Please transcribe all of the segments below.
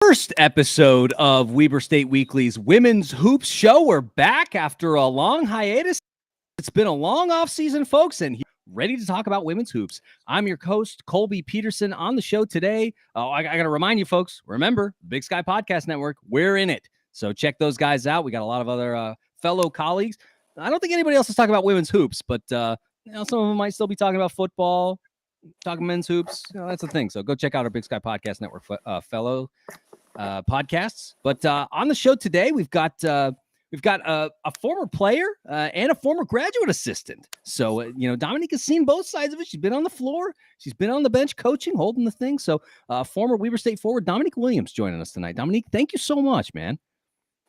first episode of Weber State Weekly's Women's Hoops Show. We're back after a long hiatus. It's been a long off season, folks, and ready to talk about women's hoops. I'm your host, Colby Peterson, on the show today. I got to remind you, folks, remember, Big Sky Podcast Network, we're in it. So check those guys out. We got a lot of other fellow colleagues. I don't think anybody else is talking about women's hoops, but some of them might still be talking about football, talking men's hoops. That's the thing. So go check out our Big Sky Podcast Network fellow podcasts. But on the show today, we've got a former player and a former graduate assistant. So, Dominique has seen both sides of it. She's been on the floor. She's been on the bench coaching, holding the thing. So former Weber State forward Dominique Williams joining us tonight. Dominique, thank you so much, man.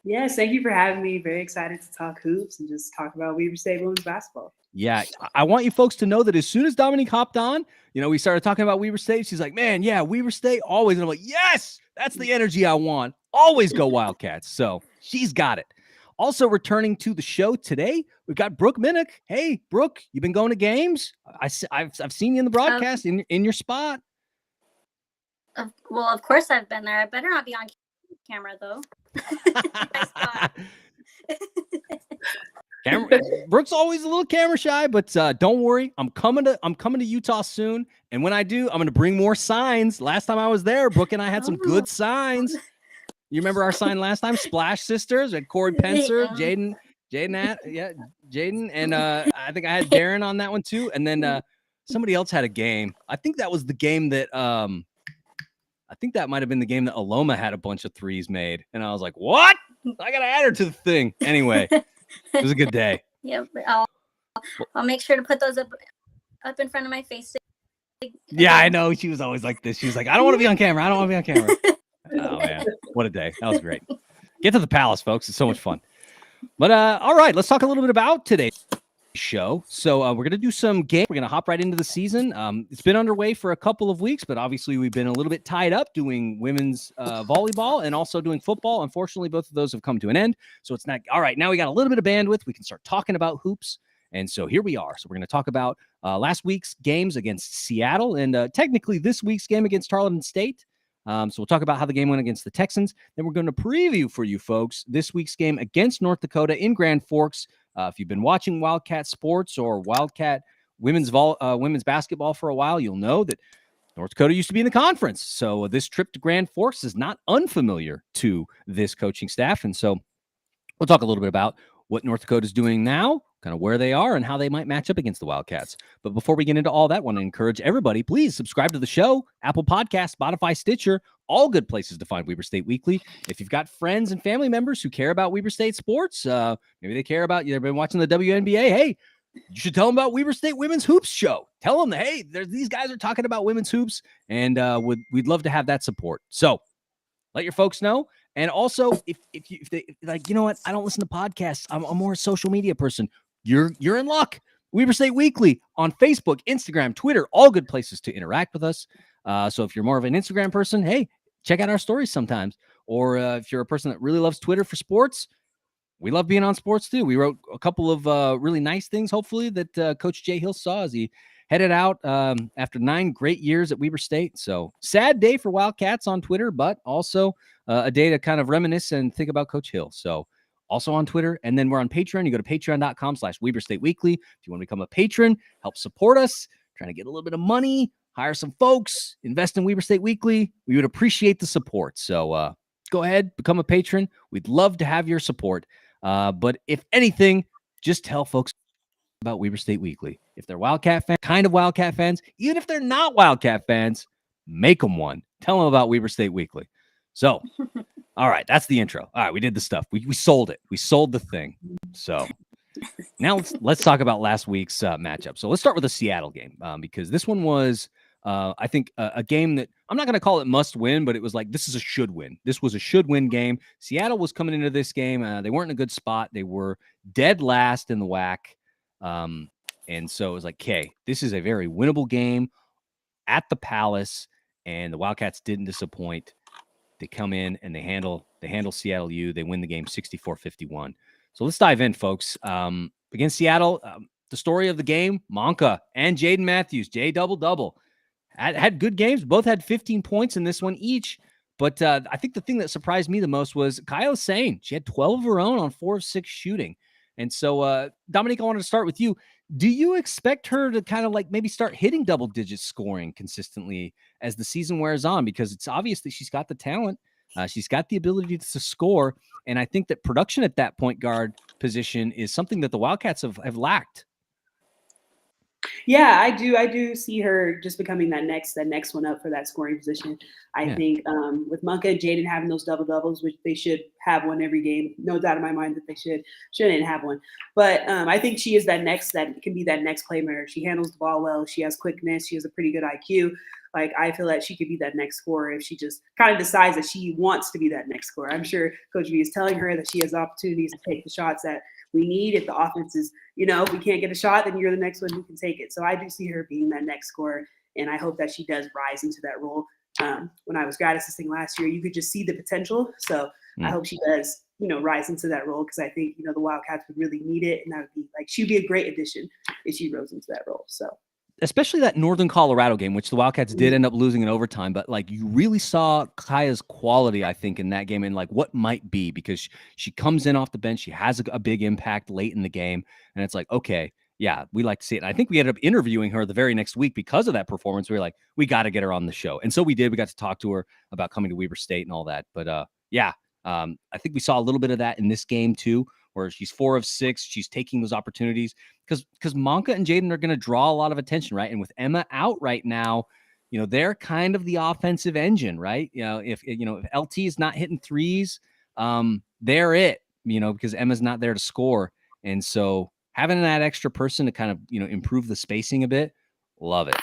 Yes, thank you for having me. Very excited to talk hoops and just talk about Weber State women's basketball. Yeah, I want you folks to know that as soon as Dominique hopped on, we started talking about Weber State. She's like, man, yeah, Weber State always. And I'm like, yes, that's the energy I want. Always go Wildcats. So she's got it. Also returning to the show today, we've got Brooke Minnoch. Hey, Brooke, you've been going to games? I've seen you in the broadcast in your spot. Well, of course I've been there. I better not be on camera though. Brooke's always a little camera shy, but don't worry. I'm coming to Utah soon, and when I do, I'm going to bring more signs. Last time I was there, Brooke and I had some good signs. You remember our sign last time? Splash Sisters. We had Corey Pencer, Jaden, and I think I had Darren on that one too. And then somebody else had a game. I think that was the game that I think that might have been the game that Aloma had a bunch of threes made, and I was like, "What? I gotta add her to the thing." Anyway, it was a good day. Yeah, I'll make sure to put those up in front of my face. Yeah, I know. She was always like this. She was like, "I don't want to be on camera. I don't want to be on camera." Oh man, what a day! That was great. Get to the Palace, folks. It's so much fun. But all right, let's talk a little bit about today's show. So we're gonna do some game. We're gonna hop right into the season. It's been underway for a couple of weeks, but obviously we've been a little bit tied up doing women's volleyball and also doing football. Unfortunately, both of those have come to an end. So it's not all right. Now we got a little bit of bandwidth. We can start talking about hoops. And so here we are. So we're going to talk about last week's games against Seattle and technically this week's game against Tarleton State. So we'll talk about how the game went against the Texans. Then we're going to preview for you folks this week's game against North Dakota in Grand Forks. If you've been watching Wildcat sports or Wildcat women's basketball for a while, you'll know that North Dakota used to be in the conference. So this trip to Grand Forks is not unfamiliar to this coaching staff. And so we'll talk a little bit about what North Dakota is doing now, kind of where they are and how they might match up against the Wildcats. But before we get into all that, I want to encourage everybody, please subscribe to the show, Apple Podcasts, Spotify, Stitcher, all good places to find Weber State Weekly. If you've got friends and family members who care about Weber State sports, maybe they care about, they've been watching the WNBA, hey, you should tell them about Weber State Women's Hoops Show. Tell them, hey, these guys are talking about women's hoops, and we'd love to have that support. So let your folks know. And also, if they like, you know what, I don't listen to podcasts. I'm more a social media person. You're in luck. Weber State Weekly on Facebook, Instagram, Twitter, all good places to interact with us. So if you're more of an Instagram person, hey, check out our stories sometimes. Or if you're a person that really loves Twitter for sports, we love being on sports too. We wrote a couple of really nice things, hopefully, that Coach Jay Hill saw as he headed out after 9 great years at Weber State. So sad day for Wildcats on Twitter, but also a day to kind of reminisce and think about Coach Hill. So also on Twitter. And then we're on Patreon. You go to patreon.com/Weber State Weekly. If you want to become a patron, help support us, trying to get a little bit of money, hire some folks, invest in Weber State Weekly. We would appreciate the support. So go ahead, become a patron. We'd love to have your support. But if anything, just tell folks about Weber State Weekly. If they're Wildcat fans, kind of Wildcat fans, even if they're not Wildcat fans, make them one. Tell them about Weber State Weekly. So, all right, that's the intro. All right, we did the stuff. We sold it. We sold the thing. So now let's talk about last week's matchup. So let's start with the Seattle game because this one was, I think, a game that I'm not going to call it must win, but it was like this is a should win. This was a should win game. Seattle was coming into this game. They weren't in a good spot. They were dead last in the WAC. And so it was like, okay, this is a very winnable game at the Palace, and the Wildcats didn't disappoint. They come in and they handle Seattle U. They win the game 64-51. So let's dive in, folks. Against Seattle, the story of the game, Monka and Jaden Matthews, J double-double, had good games. Both had 15 points in this one each, But I think the thing that surprised me the most was Kyle Sane. She had 12 of her own on 4 of 6 shooting. And so, Dominique, I wanted to start with you. Do you expect her to kind of like maybe start hitting double digit scoring consistently as the season wears on? Because it's obvious that she's got the talent. She's got the ability to score. And I think that production at that point guard position is something that the Wildcats have lacked. Yeah, I do see her just becoming that next one up for that scoring position. I think with Monka and Jaden having those double doubles, which they should have one every game, no doubt in my mind that they shouldn't have one. But I think she is that can be that next playmaker. She handles the ball well. She has quickness. She has a pretty good IQ. Like, I feel that she could be that next scorer if she just kind of decides that she wants to be that next scorer. I'm sure Coach V is telling her that she has opportunities to take the shots that we need. If the offense is, if we can't get a shot, then you're the next one who can take it. So I do see her being that next scorer, and I hope that she does rise into that role. When I was grad assisting last year, you could just see the potential. So I hope she does, rise into that role, because I think, the Wildcats would really need it, and that would be she'd be a great addition if she rose into that role. So. Especially that Northern Colorado game, which the Wildcats did end up losing in overtime, but you really saw Kaya's quality, I think, in that game, and what might be, because she comes in off the bench, she has a big impact late in the game, and it's okay, yeah, we like to see it. And I think we ended up interviewing her the very next week because of that performance. We were like, we got to get her on the show, and so we did. We got to talk to her about coming to Weber State and all that. But I think we saw a little bit of that in this game too, where she's 4 of 6. She's taking those opportunities because Monka and Jaden are going to draw a lot of attention, right? And with Emma out right now, they're kind of the offensive engine, right? If LT is not hitting threes, they're it, because Emma's not there to score. And so having that extra person to kind of, improve the spacing a bit, love it.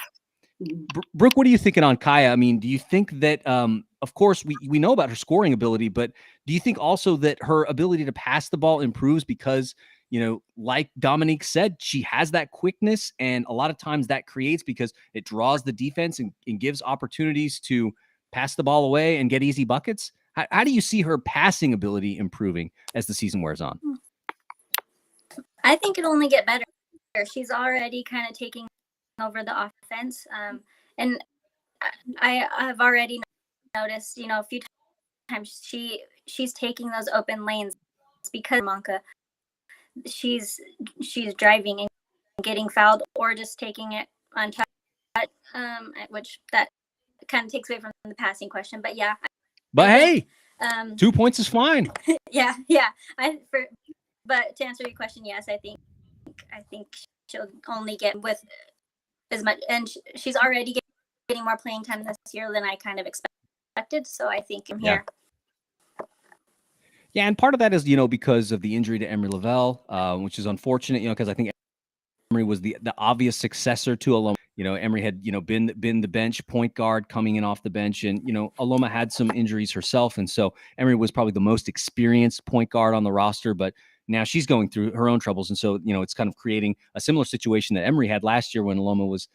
Brooke, what are you thinking on Kaya? I mean, do you think that, of course, we know about her scoring ability, but do you think also that her ability to pass the ball improves because, like Dominique said, she has that quickness, and a lot of times that creates because it draws the defense and gives opportunities to pass the ball away and get easy buckets? How do you see her passing ability improving as the season wears on? I think it'll only get better. She's already kind of taking over the offense. And I have already noticed, a few times she's taking those open lanes because Monka, she's driving and getting fouled or just taking it untouched, which that kind of takes away from the passing question. But yeah. But hey, 2 points is fine. Yeah. But to answer your question, yes, I think she'll only get with as much, and she's already getting more playing time this year than I kind of expected. So I think I'm here. Yeah, and part of that is, because of the injury to Emery Lavelle, which is unfortunate, because I think Emery was the obvious successor to Aloma. Emery had, been the bench point guard coming in off the bench, and, Aloma had some injuries herself. And so Emery was probably the most experienced point guard on the roster, but now she's going through her own troubles. And so, it's kind of creating a similar situation that Emery had last year when Aloma was,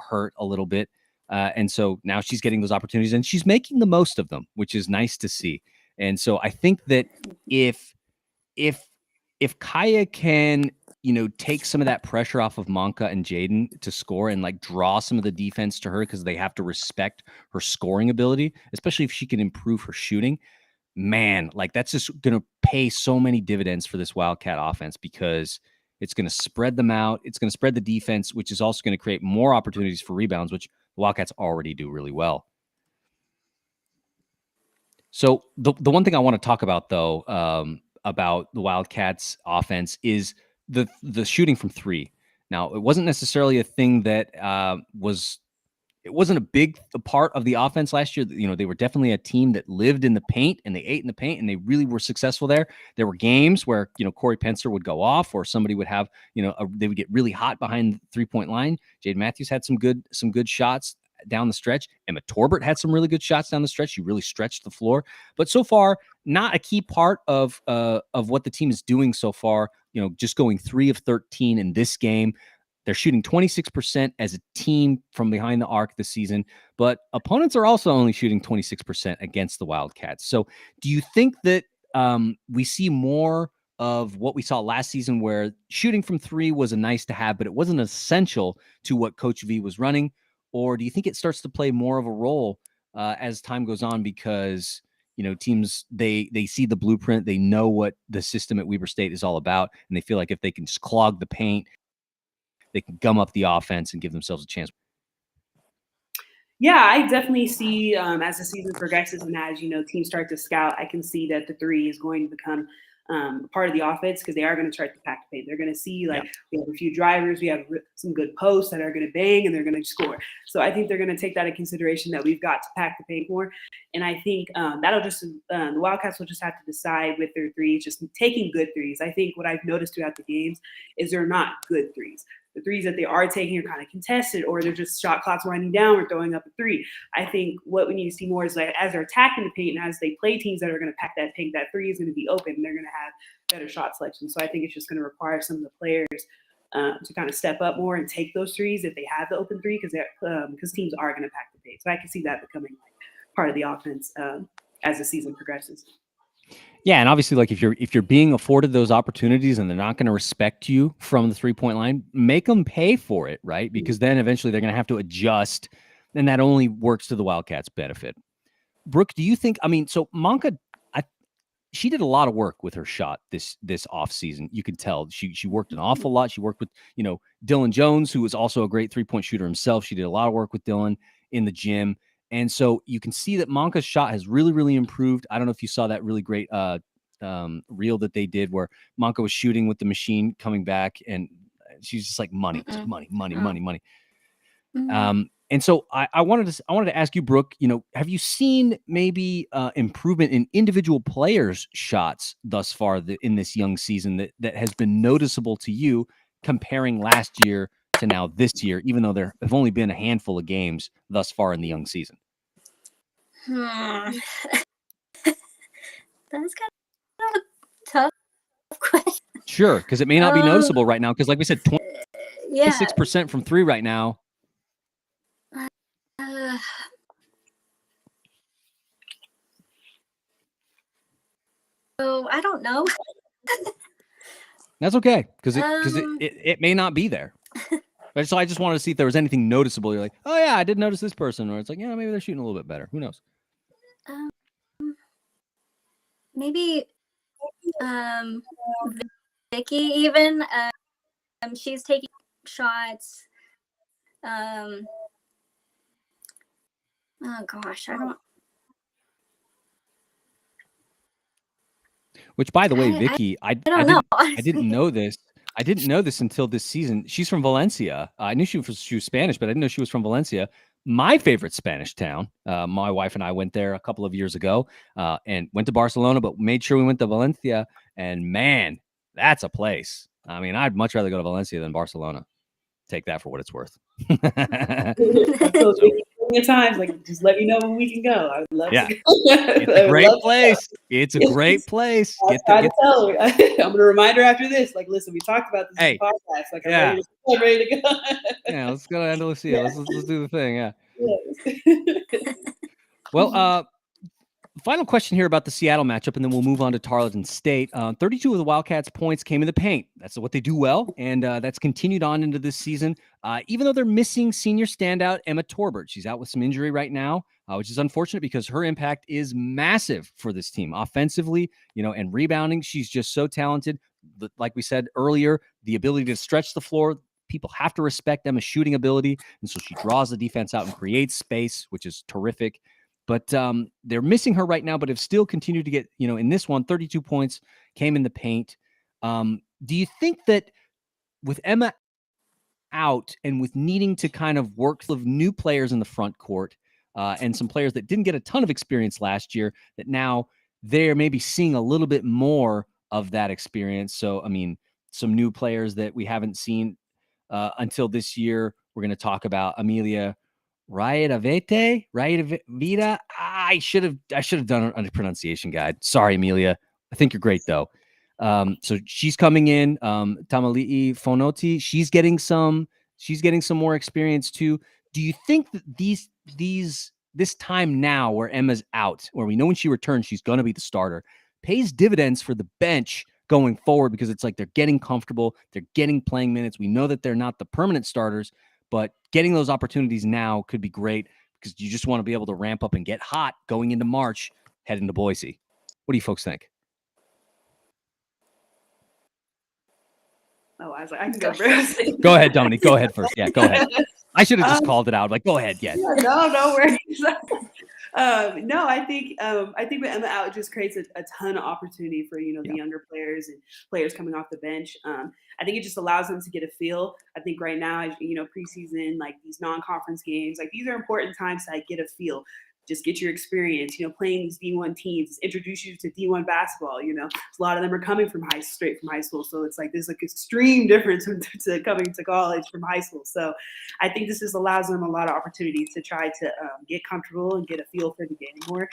hurt a little bit. And so now she's getting those opportunities and she's making the most of them, which is nice to see. And so I think that if Kaya can, take some of that pressure off of Monka and Jaden to score and draw some of the defense to her, because they have to respect her scoring ability, especially if she can improve her shooting, man, that's just going to pay so many dividends for this Wildcat offense, because it's going to spread them out. It's going to spread the defense, which is also going to create more opportunities for rebounds, which the Wildcats already do really well. So the one thing I want to talk about, though, about the Wildcats offense is the shooting from 3. Now, it wasn't necessarily a thing that it wasn't a big part of the offense last year. They were definitely a team that lived in the paint and they ate in the paint and they really were successful there. There were games where, Corey Pencer would go off, or somebody would have, they would get really hot behind the 3-point line. Jade Matthews had some good shots down the stretch. Emma Torbert had some really good shots down the stretch. She really stretched the floor, but so far, not a key part of what the team is doing so far. Just going 3 of 13 in this game. They're shooting 26% as a team from behind the arc this season, but opponents are also only shooting 26% against the Wildcats. So do you think that we see more of what we saw last season, where shooting from 3 was a nice to have, but it wasn't essential to what Coach V was running? Or do you think it starts to play more of a role as time goes on because, teams, they see the blueprint, they know what the system at Weber State is all about, and they feel like if they can just clog the paint, they can gum up the offense and give themselves a chance. Yeah, I definitely see as the season progresses and as teams start to scout, I can see that the three is going to become part of the offense because they are going to start to pack the paint. They're going to see we have a few drivers, we have some good posts that are going to bang and they're going to score. So I think they're going to take that into consideration that we've got to pack the paint more. And I think that'll just the Wildcats will just have to decide with their threes, just taking good threes. I think what I've noticed throughout the games is they're not good threes. The threes that they are taking are kind of contested, or they're just shot clocks winding down or throwing up a three. I think what we need to see more is as they're attacking the paint and as they play teams that are going to pack that paint, that three is going to be open and they're going to have better shot selection. So I think it's just going to require some of the players to kind of step up more and take those threes if they have the open three because teams are going to pack the paint. So I can see that becoming part of the offense as the season progresses. Yeah, and obviously, if you're being afforded those opportunities and they're not going to respect you from the 3-point line, make them pay for it, right? Because then eventually they're going to have to adjust, and that only works to the Wildcats' benefit. Brooke, do you think? I mean, so Monka, she did a lot of work with her shot this off season. You could tell she worked an awful lot. She worked with Dylan Jones, who was also a great 3-point shooter himself. She did a lot of work with Dylan in the gym. And so you can see that Monka's shot has really, really improved. I don't know if you saw that really great reel that they did where Monka was shooting with the machine coming back, and she's just like money. And so I wanted to ask you, Brooke, have you seen maybe improvement in individual players' shots thus far in this young season that has been noticeable to you comparing last year to now this year, even though there have only been a handful of games thus far in the young season? That's kind of a tough question. Sure, because it may not be noticeable right now. Because, like we said, 26% from three right now. So I don't know. That's okay, because it may not be there. But so I just wanted to see if there was anything noticeable. You're like, oh yeah, I did notice this person, or it's like, yeah, maybe they're shooting a little bit better. Who knows? Maybe Vicky even. She's taking shots. Oh gosh, I don't. Which, by the way, Vicky, I don't know. I didn't know this. I didn't know this until this season. She's from Valencia. I knew she was Spanish, but I didn't know she was from Valencia. My favorite Spanish town. My wife and I went there a couple of years ago and went to Barcelona, but made sure we went to Valencia. And man, that's a place. I mean, I'd much rather go to Valencia than Barcelona. Take that for what it's worth. Times, just let me know when we can go. I would love to go. It's a great place. It's a great place. I'm gonna remind her after this. Listen, we talked about this in the podcast. I'm ready to go. Yeah, let's go to Andalusia. Yeah. Let's do the thing. Yeah. Yes. Well, final question here about the Seattle matchup, and then we'll move on to Tarleton State. 32 of the Wildcats' points came in the paint. That's what they do well, and that's continued on into this season. Even though they're missing senior standout Emma Torbert. She's out with some injury right now, which is unfortunate because her impact is massive for this team. Offensively, and rebounding, she's just so talented. Like we said earlier, the ability to stretch the floor, people have to respect Emma's shooting ability, and so she draws the defense out and creates space, which is terrific. But they're missing her right now, but have still continued to get, in this one, 32 points came in the paint. Do you think that with Emma out and with needing to kind of work with new players in the front court and some players that didn't get a ton of experience last year, that now they're maybe seeing a little bit more of that experience? So, I mean, some new players that we haven't seen until this year. We're going to talk about Amelia Rayavita. I should have done a pronunciation guide. Sorry, Amelia. I think you're great though. So she's coming in. Tamali'i Fonoti. She's getting some more experience too. Do you think that this time now where Emma's out, where we know when she returns she's going to be the starter, pays dividends for the bench going forward, because it's like they're getting comfortable, they're getting playing minutes. We know that they're not the permanent starters, but getting those opportunities now could be great. because you just want to be able to ramp up and get hot going into March, heading to Boise. What do you folks think? Oh, I was like, I can go first. Go ahead, Dominique. Go ahead first. Yeah, go ahead. I should have just called it out. Like, go ahead. Yeah. No worries. No, I think with Emma out, it just creates a ton of opportunity for, the younger players and players coming off the bench. I think it just allows them to get a feel. I think right now, preseason, like these non-conference games, like these are important times to get a feel. Just get your experience, playing these D1 teams, introduce you to D1 basketball. A lot of them are coming from straight from high school. So it's like there's like extreme difference to coming to college from high school. So I think this just allows them a lot of opportunities to try to get comfortable and get a feel for the game more.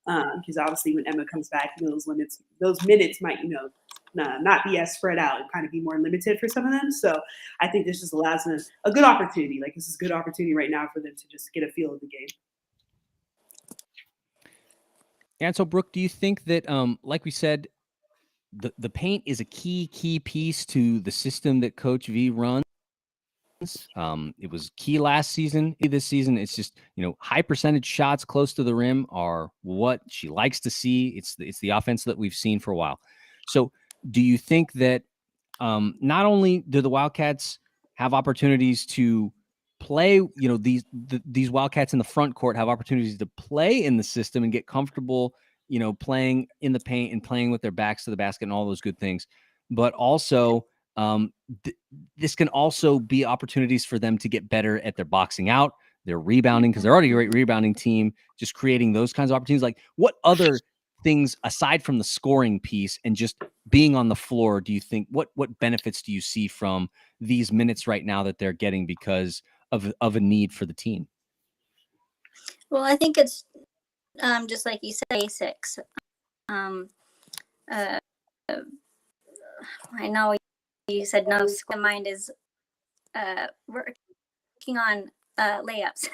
Because obviously when Emma comes back, those minutes might, not be as spread out and kind of be more limited for some of them. So I think this just allows them a good opportunity. Like this is a good opportunity right now for them to just get a feel of the game. And so, Brooke, do you think that, like we said, the paint is a key piece to the system that Coach V runs? It was key last season. This season, it's just, high percentage shots close to the rim are what she likes to see. It's the offense that we've seen for a while. So do you think that not only do the Wildcats have opportunities to play, these Wildcats in the front court have opportunities to play in the system and get comfortable, playing in the paint and playing with their backs to the basket and all those good things. But also, this can also be opportunities for them to get better at their boxing out, their rebounding, because they're already a great rebounding team, just creating those kinds of opportunities. Like what other things aside from the scoring piece and just being on the floor, do you think, what benefits do you see from these minutes right now that they're getting because of a need for the team? Well, I think it's just like you said, basics. I know you said no. My mind is working on layups.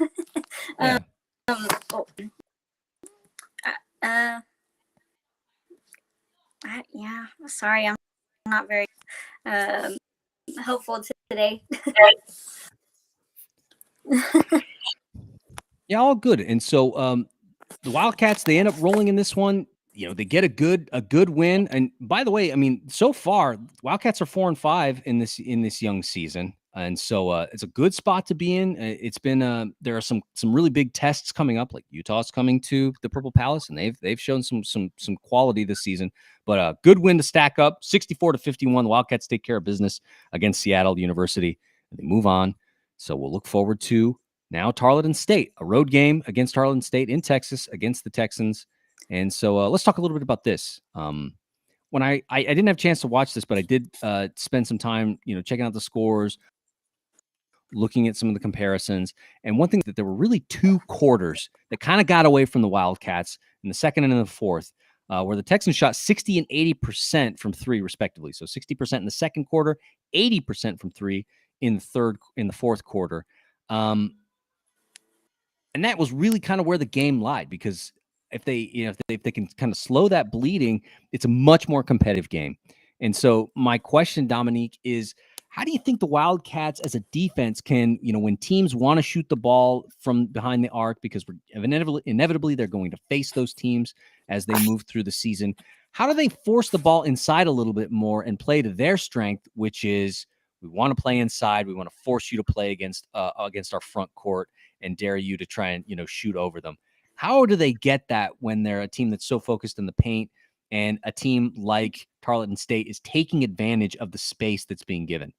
Yeah. Sorry, I'm not very hopeful today. Yeah, all good. And so the Wildcats, they end up rolling in this one. They get a good win. And by the way, I mean, so far, Wildcats are 4-5 in this young season. And so it's a good spot to be in. It's been there are some really big tests coming up, like Utah's coming to the Purple Palace, and they've shown some quality this season. But a good win to stack up, 64-51. The Wildcats take care of business against Seattle University, and they move on. So we'll look forward to now Tarleton State, a road game against Tarleton State in Texas against the Texans. And so let's talk a little bit about this. When I didn't have a chance to watch this, but I did spend some time, checking out the scores, looking at some of the comparisons. And one thing that there were really two quarters that kind of got away from the Wildcats in the second and in the fourth, where the Texans shot 60 and 80% from three, respectively. So 60% in the second quarter, 80% from three in the fourth quarter. And that was really kind of where the game lied, because if they can kind of slow that bleeding, it's a much more competitive game. And so my question, Dominique, is how do you think the Wildcats as a defense can, when teams want to shoot the ball from behind the arc, because inevitably they're going to face those teams as they move through the season, how do they force the ball inside a little bit more and play to their strength, which is we want to play inside, we want to force you to play against our front court and dare you to try and, shoot over them? How do they get that when they're a team that's so focused in the paint and a team like Tarleton State is taking advantage of the space that's being given?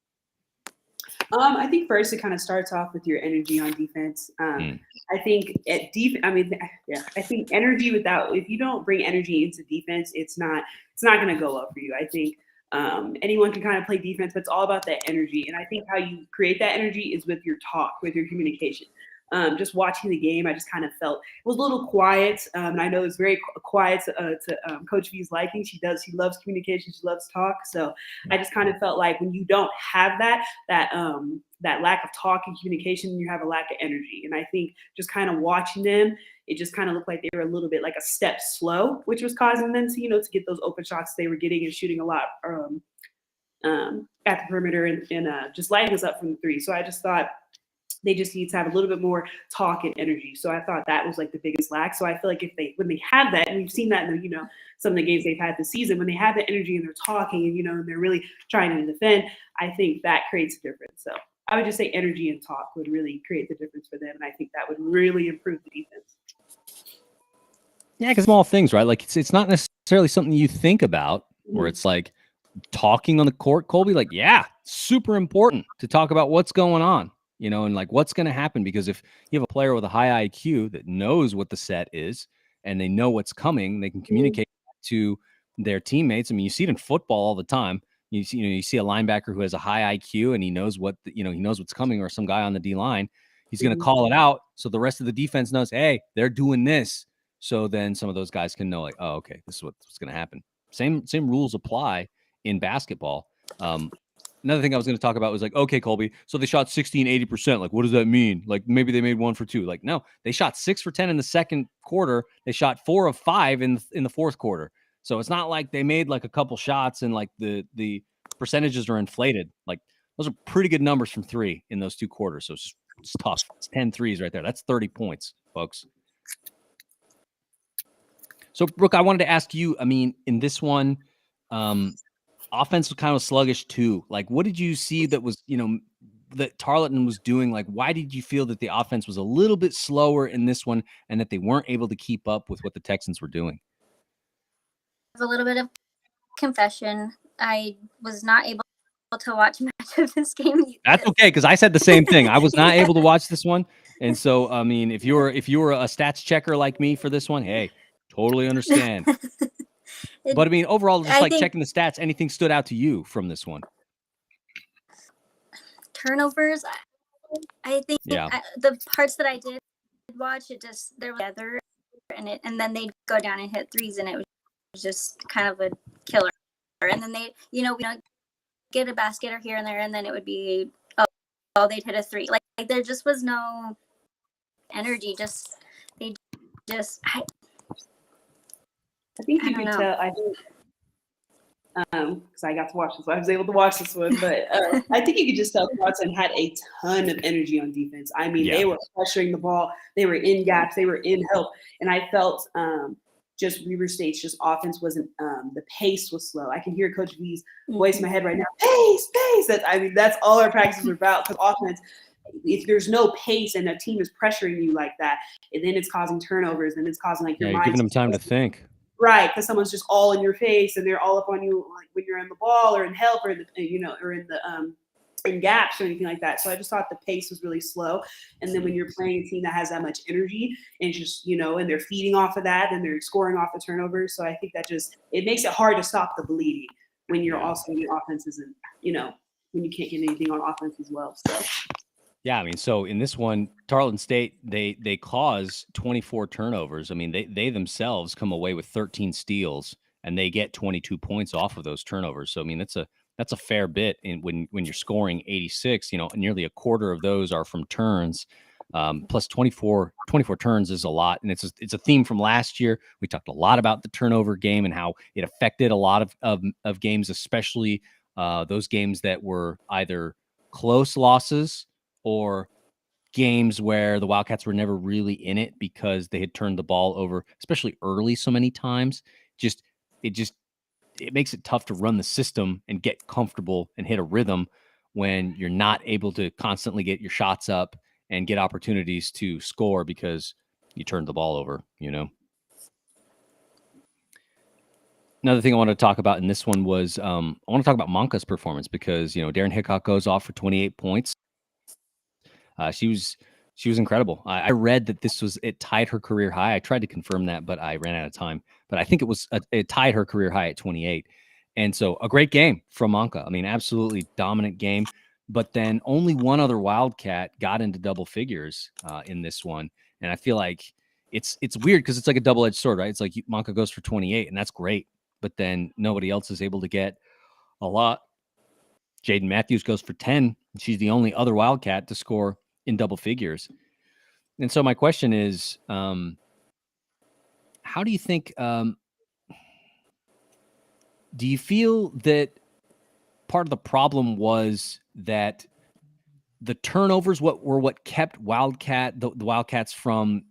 I think first it kind of starts off with your energy on defense. I think I think energy if you don't bring energy into defense, it's not going to go up for you. I think anyone can kind of play defense, but it's all about that energy. And I think how you create that energy is with your talk, with your communication. Just watching the game, I just kind of felt it was a little quiet. And I know it's very quiet to Coach V's liking. She loves communication. She loves talk. So I just kind of felt like when you don't have that lack of talk and communication, you have a lack of energy. And I think just kind of watching them, it just kind of looked like they were a little bit like a step slow, which was causing them to, to get those open shots they were getting and shooting a lot at the perimeter and just lighting us up from the three. So I just thought They just need to have a little bit more talk and energy. So I thought that was like the biggest lack. So I feel like when they have that, and we've seen that in the, some of the games they've had this season, when they have the energy and they're talking and, and they're really trying to defend, I think that creates a difference. So I would just say energy and talk would really create the difference for them. And I think that would really improve the defense. Yeah, because small things, right? Like it's not necessarily something you think about where it's like talking on the court, Colby, like, yeah, super important to talk about what's going on, and like what's going to happen. Because if you have a player with a high IQ that knows what the set is and they know what's coming, they can communicate to their teammates. I mean, you see it in football all the time. You see a linebacker who has a high IQ and he knows he knows what's coming, or some guy on the D line, he's going to call it out. So the rest of the defense knows, hey, they're doing this. So then some of those guys can know, like, oh, okay, this is what's going to happen. Same rules apply in basketball. Another thing I was going to talk about was like, okay, Colby, so they shot 80%. Like, what does that mean? Like, maybe they made 1 for 2. Like, no, they shot 6 for 10 in the second quarter. They shot 4 of 5 in the fourth quarter. So it's not like they made like a couple shots and like the percentages are inflated. Like, those are pretty good numbers from 3 in those 2 quarters. So it's tough. It's 10 threes right there. That's 30 points, folks. So, Brooke, I wanted to ask you, I mean, in this one, offense was kind of sluggish too. Like, what did you see that was, that Tarleton was doing? Like, why did you feel that the offense was a little bit slower in this one and that they weren't able to keep up with what the Texans were doing? A little bit of confession. I was not able to watch much of this game. That's okay, because I said the same thing. I was not able to watch this one. And so, I mean, if you were a stats checker like me for this one, hey, totally understand. But I mean, overall, just checking the stats, anything stood out to you from this one? Turnovers. I think the parts that I did watch, they're together, and then they go down and hit threes, and it was just kind of a killer. And then they, we get a basket or here and there, and then it would be they'd hit a 3. Like there just was no energy. I think you can tell. I think because I got to watch this, so I was able to watch this one. But I think you could just tell Tarleton had a ton of energy on defense. I mean, they were pressuring the ball, they were in gaps, they were in help, and I felt just Weber State's just offense wasn't. The pace was slow. I can hear Coach V's voice in my head right now. Pace. That's all our practices are about. Because offense, if there's no pace and a team is pressuring you like that, and then it's causing turnovers, and it's causing like your mind. You're giving them time to think. Right, because someone's just all in your face and they're all up on you, like when you're in the ball or in help or in gaps or anything like that. So I just thought the pace was really slow. And then when you're playing a team that has that much energy and just and they're feeding off of that and they're scoring off the turnovers, so I think that it makes it hard to stop the bleeding when your offense isn't when you can't get anything on offense as well. So. Yeah, I mean, so in this one, Tarleton State, they cause 24 turnovers. I mean, they themselves come away with 13 steals, and they get 22 points off of those turnovers. So I mean, that's a fair bit. When you're scoring 86, nearly a quarter of those are from turns. Plus 24 turns is a lot, and it's a theme from last year. We talked a lot about the turnover game and how it affected a lot of games, especially those games that were either close losses or games where the Wildcats were never really in it because they had turned the ball over, especially early so many times. It makes it tough to run the system and get comfortable and hit a rhythm when you're not able to constantly get your shots up and get opportunities to score because you turned the ball over, Another thing I wanted to talk about in this one was I want to talk about Monka's performance because, Darren Hickok goes off for 28 points. She was incredible. I read that it tied her career high. I tried to confirm that, but I ran out of time. But I think it tied her career high at 28. And so a great game from Monka. I mean, absolutely dominant game. But then only one other Wildcat got into double figures in this one. And I feel like it's weird because it's like a double-edged sword, right? It's like Monka goes for 28, and that's great. But then nobody else is able to get a lot. Jaden Matthews goes for 10. She's the only other Wildcat to score in double figures. And so my question is, how do you think, do you feel that part of the problem was that the turnovers what kept the Wildcats from,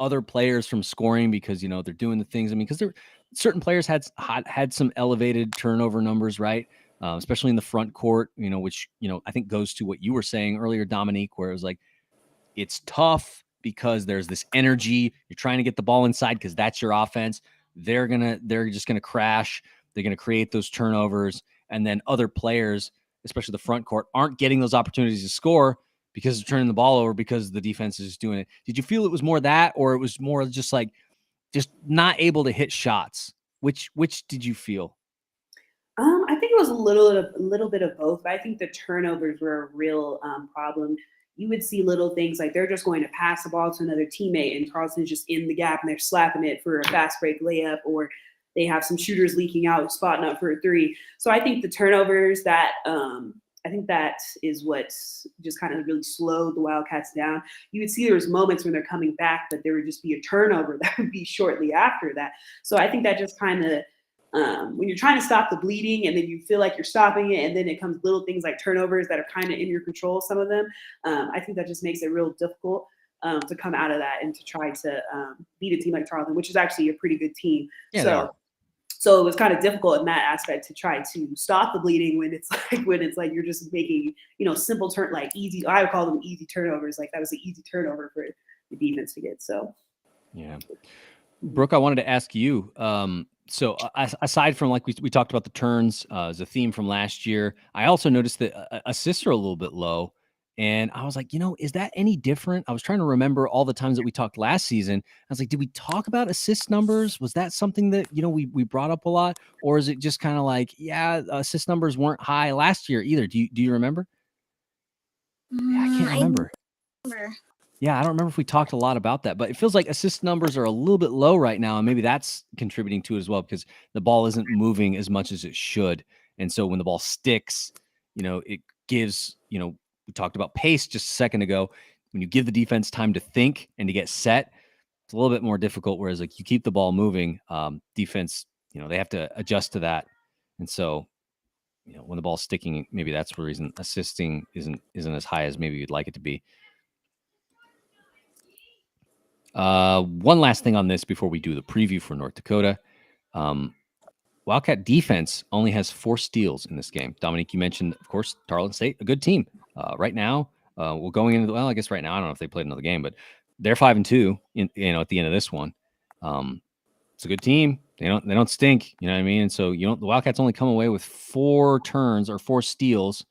other players from scoring because, they're doing the things. I mean, because certain players had some elevated turnover numbers, right? Especially in the front court, which, I think goes to what you were saying earlier, Dominique, where it was like, it's tough because there's this energy. You're trying to get the ball inside because that's your offense. They're just going to crash. They're going to create those turnovers. And then other players, especially the front court, aren't getting those opportunities to score because they're turning the ball over because the defense is doing it. Did you feel it was more that, or it was more just like just not able to hit shots? Which did you feel? I think it was a little bit of both, but I think the turnovers were a real problem. You would see little things like they're just going to pass the ball to another teammate, and Tarleton's just in the gap and they're slapping it for a fast break layup, or they have some shooters leaking out, spotting up for a three. So I think the turnovers I think that is what just kind of really slowed the Wildcats down. You would see there was moments when they're coming back that there would just be a turnover that would be shortly after that. So I think that just kind of when you're trying to stop the bleeding and then you feel like you're stopping it, and then it comes little things like turnovers that are kind of in your control, some of them, I think that just makes it real difficult to come out of that and to try to beat a team like Tarleton, which is actually a pretty good team. Yeah, so it was kind of difficult in that aspect to try to stop the bleeding when it's like you're just making, simple like easy, I would call them easy turnovers. Like that was an easy turnover for the defense to get. So yeah. Brooke, I wanted to ask you, so aside from like we talked about the turns as a theme from last year, I also noticed that assists are a little bit low. And I was like, is that any different? I was trying to remember all the times that we talked last season. I was like, did we talk about assist numbers? Was that something that, we brought up a lot? Or is it just kind of like, yeah, assist numbers weren't high last year either? Do you remember? Yeah, I can't remember. Yeah, I don't remember if we talked a lot about that, but it feels like assist numbers are a little bit low right now, and maybe that's contributing to it as well because the ball isn't moving as much as it should. And so when the ball sticks, it gives, we talked about pace just a second ago. When you give the defense time to think and to get set, it's a little bit more difficult. Whereas like you keep the ball moving, defense, they have to adjust to that. And so, when the ball's sticking, maybe that's the reason assisting isn't as high as maybe you'd like it to be. One last thing on this before we do the preview for North Dakota. Wildcat defense only has 4 steals in this game. Dominique, you mentioned, of course, Tarleton State, a good team. Right now, we're going into I guess right now, I don't know if they played another game, but they're 5-2 at the end of this one. It's a good team. They don't stink, you know what I mean? And so, the Wildcats only come away with 4 turns or 4 steals.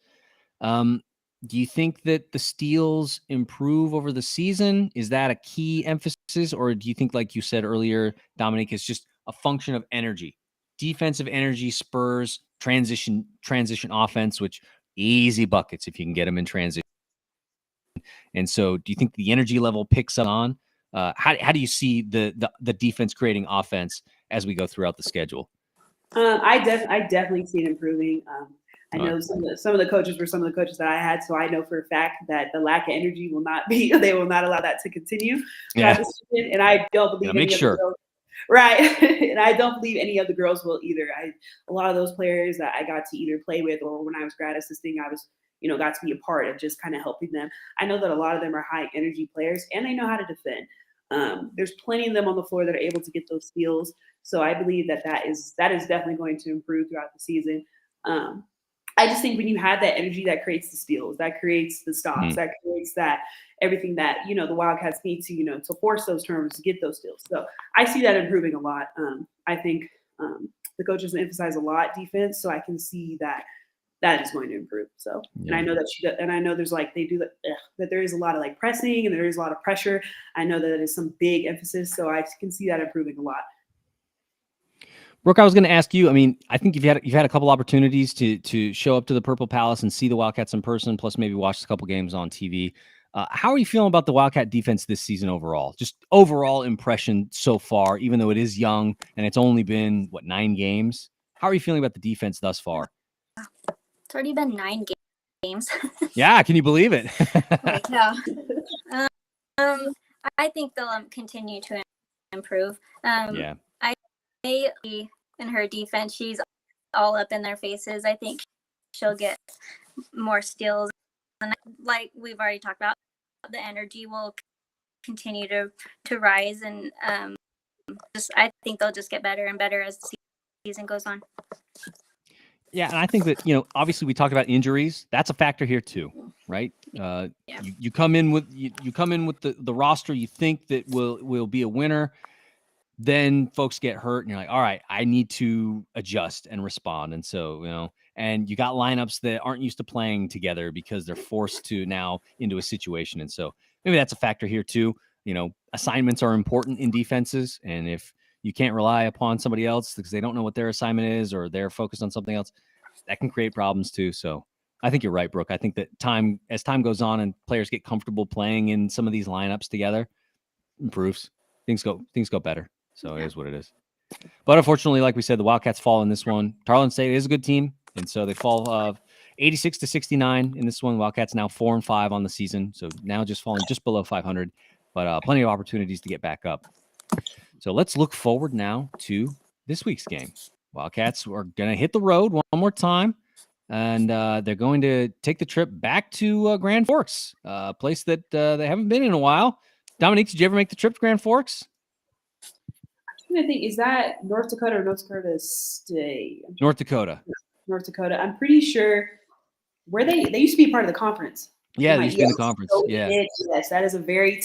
Do you think that the steals improve over the season? Is that a key emphasis? Or do you think, like you said earlier, Dominique, it's just a function of energy? Defensive energy spurs transition offense, which easy buckets if you can get them in transition. And so do you think the energy level picks up on? How do you see the defense creating offense as we go throughout the schedule? I definitely see it improving. I know some of the coaches were some of the coaches that I had, so I know for a fact that the lack of energy will not be. They will not allow that to continue. Yeah. And I don't believe make sure. Right. And I don't believe any of the girls will either. A lot of those players that I got to either play with, or when I was grad assisting, I was, got to be a part of just kind of helping them. I know that a lot of them are high energy players and they know how to defend. There's plenty of them on the floor that are able to get those steals. So I believe that is definitely going to improve throughout the season. I just think when you have that energy, that creates the steals, that creates the stops, that creates that everything that, the Wildcats need to, to force those turnovers to get those steals. So I see that improving a lot. I think the coaches emphasize a lot defense, so I can see that is going to improve. So, and I know that and I know there's like, they do that there is a lot of like pressing and there is a lot of pressure. I know that it is some big emphasis, so I can see that improving a lot. Brooke, I was going to ask you. I mean, I think you've had a couple opportunities to show up to the Purple Palace and see the Wildcats in person, plus maybe watch a couple games on TV. How are you feeling about the Wildcat defense this season overall? Just overall impression so far, even though it is young and it's only been 9 games. How are you feeling about the defense thus far? It's already been 9 games. Yeah, can you believe it? Yeah. I think they'll continue to improve. Yeah. In her defense, she's all up in their faces. I think she'll get more steals And like we've already talked about, the energy will continue to rise, and I think they'll just get better and better as the season goes on. Yeah, and I think that, obviously we talked about injuries. That's a factor here too, right? You come in with the roster you think that will be a winner. Then folks get hurt and you're like, all right, I need to adjust and respond. And so, and you got lineups that aren't used to playing together because they're forced to now into a situation. And so maybe that's a factor here too. Assignments are important in defenses. And if you can't rely upon somebody else because they don't know what their assignment is or they're focused on something else, that can create problems too. So I think you're right, Brooke. I think that as time goes on and players get comfortable playing in some of these lineups together, improves. Things go better. So it is what it is. But unfortunately, like we said, the Wildcats fall in this one. Tarleton State is a good team, and so they fall 86-69 in this one. Wildcats now 4-5 on the season, so now just falling just below 500, but plenty of opportunities to get back up. So let's look forward now to this week's game. Wildcats are going to hit the road one more time, and they're going to take the trip back to Grand Forks, a place that they haven't been in a while. Dominique, did you ever make the trip to Grand Forks? I think, is that North Dakota or North Dakota State? North Dakota. North Dakota. I'm pretty sure where they used to be part of the conference. Yeah, they used to be in the conference. So yes, that is a very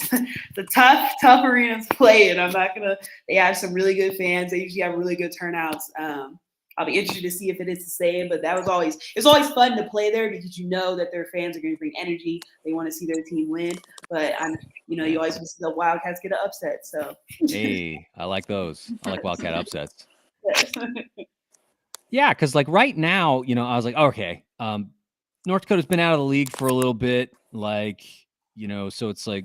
the tough arena to play in. They have some really good fans. They usually have really good turnouts. I'll be interested to see if it is the same, but it's always fun to play there because you know that their fans are going to bring energy. They want to see their team win, but you always want to see the Wildcats get an upset. So hey, I like those. I like Wildcat upsets. Yeah, because like right now, I was like, okay, North Dakota's been out of the league for a little bit, so it's like,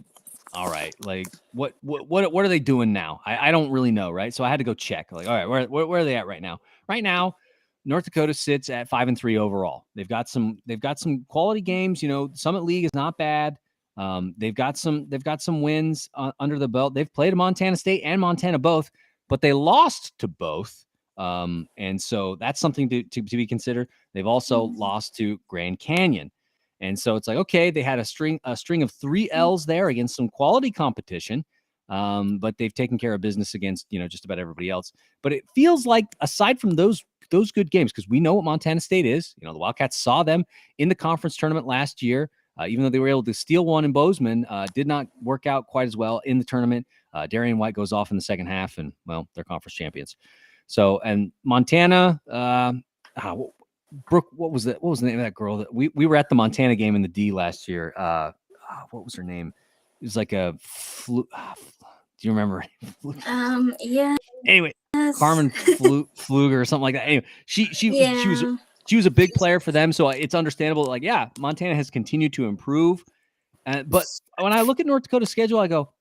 all right, like what are they doing now? I don't really know, right? So I had to go check. Like, all right, where are they at right now? Right now, North Dakota sits at 5-3 overall. They've got some quality games. Summit League is not bad. They've got some wins under the belt. They've played Montana State and Montana both, but they lost to both. And so that's something to be considered. They've also lost to Grand Canyon. And so it's like, okay, they had a string of 3 L's there against some quality competition. But they've taken care of business against, just about everybody else. But it feels like aside from those good games, because we know what Montana State is, the Wildcats saw them in the conference tournament last year. Even though they were able to steal one in Bozeman, did not work out quite as well in the tournament. Darian White goes off in the second half and, well, they're conference champions. So, and Montana, Brooke, what was the name of that girl that we were at the Montana game in the D last year? What was her name? It was like a do you remember? Yeah. Anyway, Carmen Fluger or something like that. Anyway, she was a big player for them, so it's understandable. Like, yeah, Montana has continued to improve, but when I look at North Dakota's schedule, I go,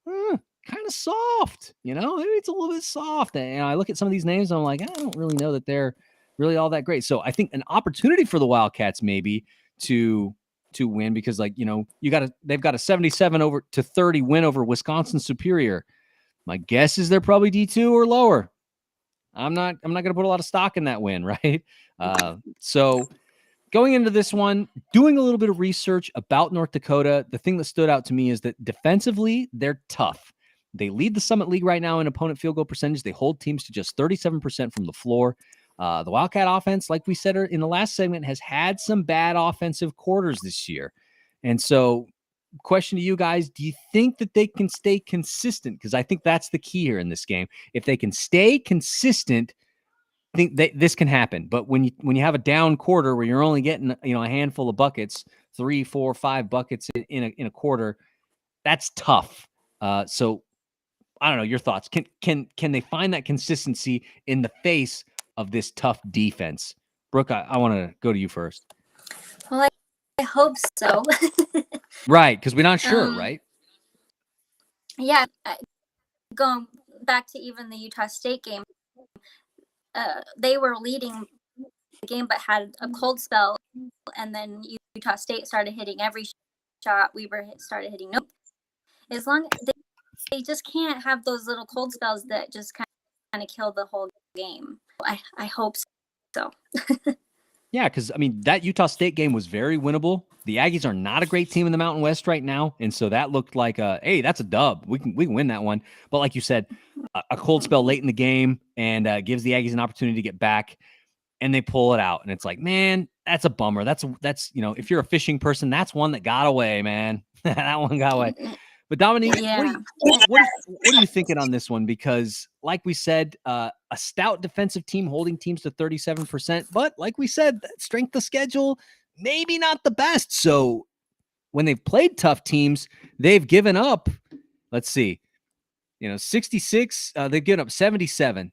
kind of soft. Maybe it's a little bit soft. And I look at some of these names, and I'm like, I don't really know that they're really all that great. So I think an opportunity for the Wildcats maybe to win because, like, they've got a 77-30 win over Wisconsin Superior. My guess is they're probably D2 or lower. I'm not going to put a lot of stock in that win, right? So going into this one, doing a little bit of research about North Dakota, the thing that stood out to me is that defensively, they're tough. They lead the Summit League right now in opponent field goal percentage. They hold teams to just 37% from the floor. The Wildcat offense, like we said in the last segment, has had some bad offensive quarters this year. And so, question to you guys, do you think that they can stay consistent? Because I think that's the key here in this game. If they can stay consistent, I think this can happen. But when you have a down quarter where you're only getting a handful of buckets, 3, 4, 5 buckets in a quarter, that's tough. So I don't know your thoughts. Can they find that consistency in the face of this tough defense? Brooke, I want to go to you first. Well, I hope so. Right, because we're not sure, right? Yeah, going back to even the Utah State game, they were leading the game but had a cold spell, and then Utah State started hitting every shot. Weber started hitting no. As long as they just can't have those little cold spells that just kind of kill the whole game. I hope so. Yeah, because I mean that Utah State game was very winnable. The Aggies are not a great team in the Mountain West right now, and so that looked like hey, that's a dub. We can win that one. But like you said, a cold spell late in the game and gives the Aggies an opportunity to get back, and they pull it out. And it's like, man, that's a bummer. That's if you're a fishing person, that's one that got away, man. That one got away. But Dominique, what are you thinking on this one? Because like we said, a stout defensive team holding teams to 37%. But like we said, strength of schedule, maybe not the best. So when they've played tough teams, they've given up, let's see, 66, they've given up 77,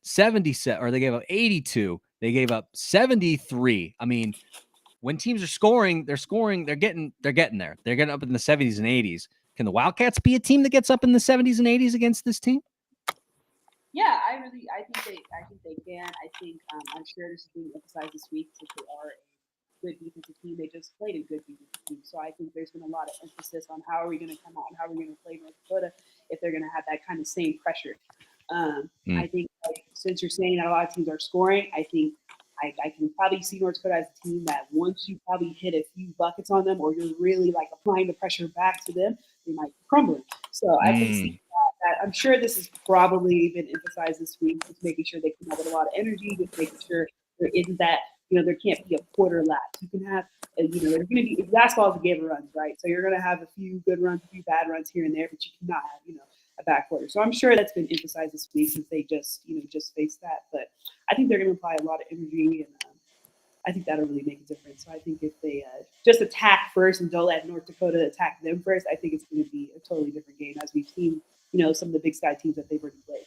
or they gave up 82. They gave up 73. I mean, when teams are scoring, they're getting there. They're getting up in the 70s and 80s. Can the Wildcats be a team that gets up in the 70s and 80s against this team? Yeah, I think they can. I think I'm sure this is being emphasized this week since they are a good defensive team. They just played a good defensive team, so I think there's been a lot of emphasis on how are we going to come out and how are we going to play North Dakota if they're going to have that kind of same pressure. I think since you're saying that a lot of teams are scoring, I think I can probably see North Dakota as a team that once you probably hit a few buckets on them, or you're really like applying the pressure back to them, they might crumble. So I can see that. I'm sure this has probably been emphasized this week, just making sure they come out with a lot of energy, just making sure there isn't that, there can't be a quarter lapse. You can have, there's going to be, basketball is a game of runs, right? So you're going to have a few good runs, a few bad runs here and there, but you cannot have, a back quarter. So I'm sure that's been emphasized this week since they just faced that. But I think they're going to apply a lot of energy, and I think that'll really make a difference. So I think if they just attack first and don't let North Dakota attack them first, I think it's going to be a totally different game, as we've seen, some of the Big Sky teams that they've already played.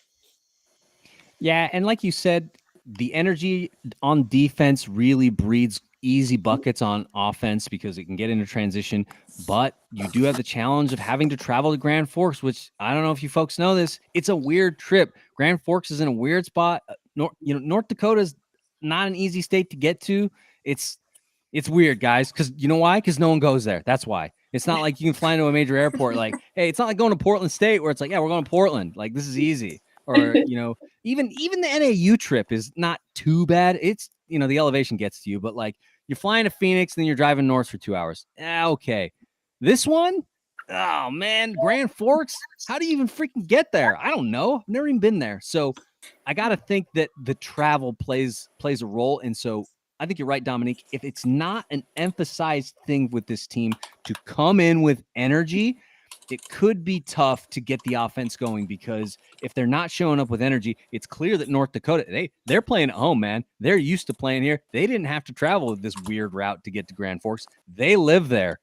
Yeah, and like you said, the energy on defense really breeds easy buckets on offense because it can get into transition. But you do have the challenge of having to travel to Grand Forks, which I don't know if you folks know this. It's a weird trip. Grand Forks is in a weird spot. North Dakota is not an easy state to get to. It's weird, guys, because you know why? Because no one goes there. That's why. It's not like you can fly into a major airport. Like, hey, it's not like going to Portland State where it's like, yeah, we're going to Portland. Like, this is easy. Or, even the NAU trip is not too bad. It's, the elevation gets to you, but like you're flying to Phoenix, then you're driving north for 2 hours. Okay. This one, oh man, Grand Forks. How do you even freaking get there? I don't know. I've never even been there. So I got to think that the travel plays a role. And so I think you're right, Dominique. If it's not an emphasized thing with this team to come in with energy, it could be tough to get the offense going, because if they're not showing up with energy, it's clear that North Dakota, they're playing at home, man. They're used to playing here. They didn't have to travel this weird route to get to Grand Forks. They live there.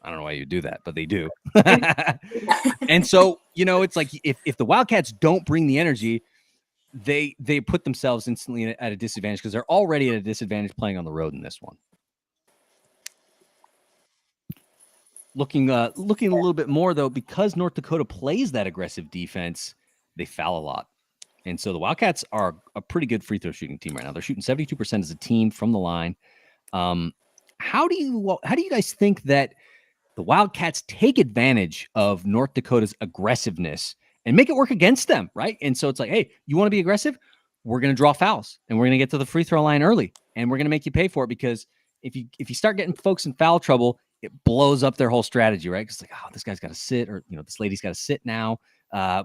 I don't know why you do that, but they do. And so, it's like if the Wildcats don't bring the energy, they put themselves instantly at a disadvantage, because they're already at a disadvantage playing on the road in this one. Looking a little bit more, though, because North Dakota plays that aggressive defense, they foul a lot. And so the Wildcats are a pretty good free throw shooting team right now. They're shooting 72% as a team from the line. How do you guys think that the Wildcats take advantage of North Dakota's aggressiveness and make it work against them, right? And so it's like, hey, you want to be aggressive? We're going to draw fouls, and we're going to get to the free throw line early, and we're going to make you pay for it, because if you start getting folks in foul trouble, it blows up their whole strategy, right? Because like, oh, this guy's got to sit, or this lady's got to sit now.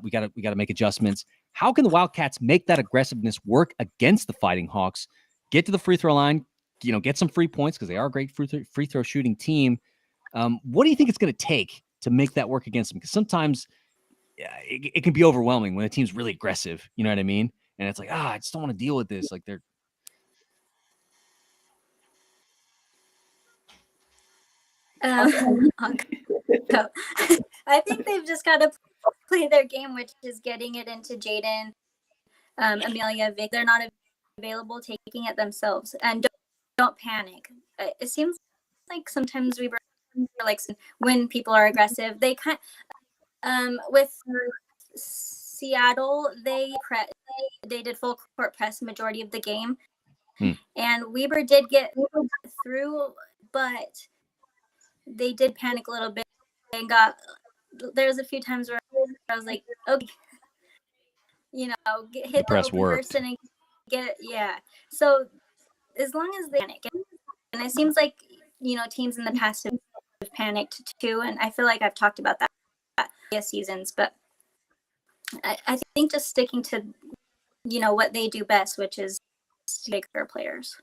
We got to make adjustments. How can the Wildcats make that aggressiveness work against the Fighting Hawks? Get to the free throw line, get some free points, because they are a great free throw shooting team. What do you think it's going to take to make that work against them? Because sometimes it can be overwhelming when a team's really aggressive. You know what I mean? And it's like, I just don't want to deal with this. Like they're. So, I think they've just got to play their game, which is getting it into Jaden, Amelia, Vic. They're not available, taking it themselves, and don't panic. It seems like sometimes we were like, when people are aggressive, they with Seattle, they did full court press majority of the game, and Weber did get through, but they did panic a little bit and there was a few times where I was like, okay, hit the open person and get. So as long as they panic, and it seems like teams in the past have panicked too, and I feel like I've talked about that seasons, but I think just sticking to what they do best, which is bigger players.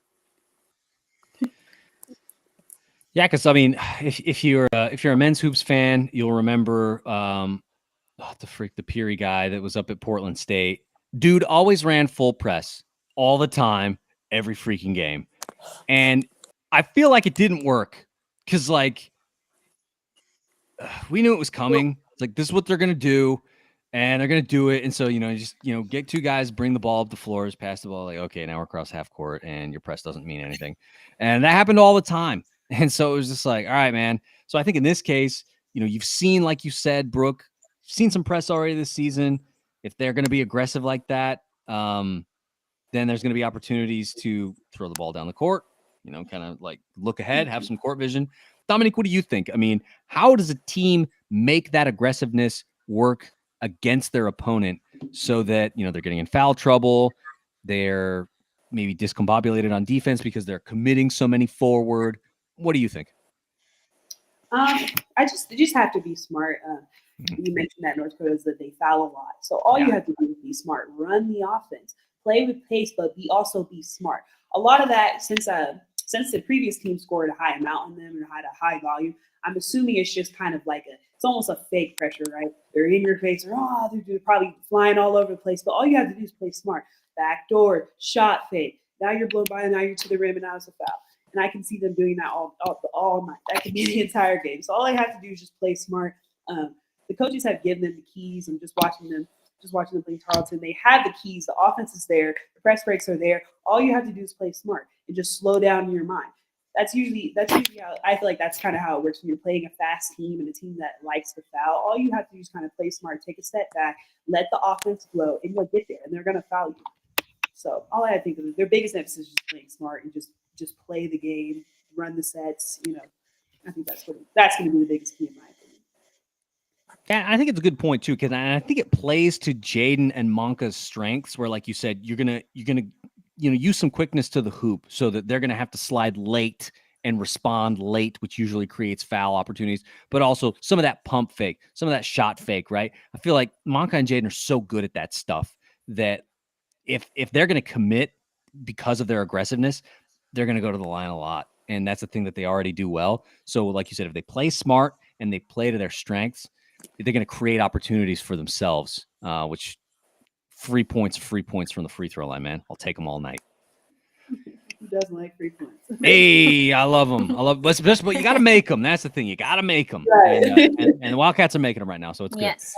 Yeah, because I mean, if you're a men's hoops fan, you'll remember the Peary guy that was up at Portland State. Dude always ran full press all the time, every freaking game, and I feel like it didn't work because we knew it was coming. It's like, this is what they're gonna do, and they're gonna do it. And so just get two guys, bring the ball up the floors, pass the ball. Like, okay, now we're across half court, and your press doesn't mean anything, and that happened all the time. And so it was just like, all right, man. So I think in this case, you've seen, like you said, Brooke, seen some press already this season. If they're going to be aggressive like that, then there's going to be opportunities to throw the ball down the court, kind of like look ahead, have some court vision. Dominique, what do you think? I mean, how does a team make that aggressiveness work against their opponent so that, they're getting in foul trouble, they're maybe discombobulated on defense because they're committing so many forward? What do you think? They just have to be smart. You mentioned that North Dakota is that they foul a lot. So all you have to do is be smart, run the offense, play with pace, but also be smart. A lot of that, since the previous team scored a high amount on them and had a high volume, I'm assuming it's just kind of like it's almost a fake pressure, right? They're in your face, or they're probably flying all over the place. But all you have to do is play smart. Backdoor, shot fake. Now you're blown by, and now you're to the rim, and now it's a foul. And I can see them doing that all night. That could be the entire game. So all I have to do is just play smart. The coaches have given them the keys. I'm just watching them play Tarleton. They have the keys. The offense is there. The press breaks are there. All you have to do is play smart and just slow down your mind. That's usually how I feel like that's kind of how it works when you're playing a fast team and a team that likes to foul. All you have to do is kind of play smart, take a step back, let the offense flow, and you'll get there. And they're going to foul you. So all I have to think of is their biggest emphasis is just playing smart and just play the game, run the sets. I think that's going to be the biggest key in my opinion. Yeah, I think it's a good point too, because I think it plays to Jaden and Monka's strengths, where, like you said, you're gonna use some quickness to the hoop, so that they're gonna have to slide late and respond late, which usually creates foul opportunities, but also some of that pump fake, some of that shot fake, right? I feel like Monka and Jaden are so good at that stuff that if they're gonna commit because of their aggressiveness, they're gonna go to the line a lot, and that's the thing that they already do well. So, like you said, if they play smart and they play to their strengths, they're going to create opportunities for themselves, which free points from the free throw line, man. I'll take them all night. Who doesn't like free points? Hey, I love them. But you got to make them. That's the thing. You got to make them. Right. And the Wildcats are making them right now, so it's good. Yes.